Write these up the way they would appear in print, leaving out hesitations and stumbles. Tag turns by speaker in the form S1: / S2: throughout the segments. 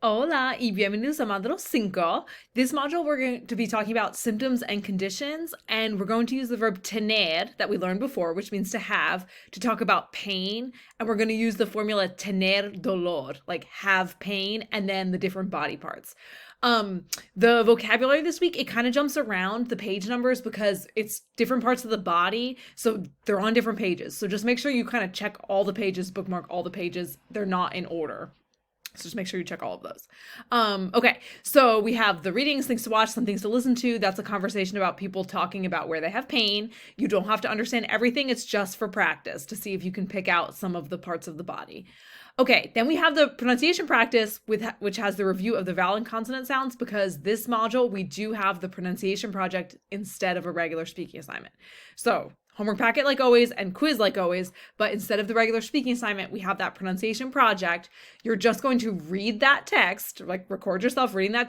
S1: Hola y bienvenidos a Module 5. This module, we're going to be talking about symptoms and conditions, and we're going to use the verb tener that we learned before, which means to have, to talk about pain. And we're going to use the formula tener dolor, like have pain, and then the different body parts. The vocabulary this week, it kind of jumps around the page numbers because it's different parts of the body, so they're on different pages. So just make sure you kind of check all the pages, bookmark all the pages. They're not in order. So just make sure you check all of those. Okay, so we have the readings, things to watch, some things to listen to. That's a conversation about people talking about where they have pain. You don't have to understand everything. It's just for practice to see if you can pick out some of the parts of the body. Okay, then we have the pronunciation practice, which has the review of the vowel and consonant sounds, because this module, we do have the pronunciation project instead of a regular speaking assignment. So homework packet like always and quiz like always, but instead of the regular speaking assignment, we have that pronunciation project. You're just going to read that text, like record yourself reading that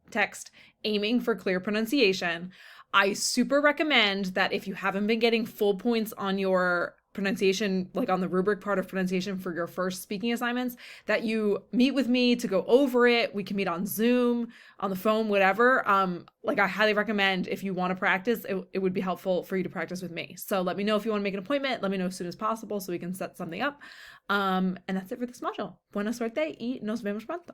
S1: text, aiming for clear pronunciation. I super recommend that if you haven't been getting full points on your pronunciation, like on the rubric part of pronunciation for your first speaking assignments, that you meet with me to go over it. We can meet on Zoom, on the phone, whatever. Like I highly recommend if you want to practice, it would be helpful for you to practice with me. So let me know if you want to make an appointment. Let me know as soon as possible so we can set something up. And that's it for this module. Buena suerte y nos vemos pronto.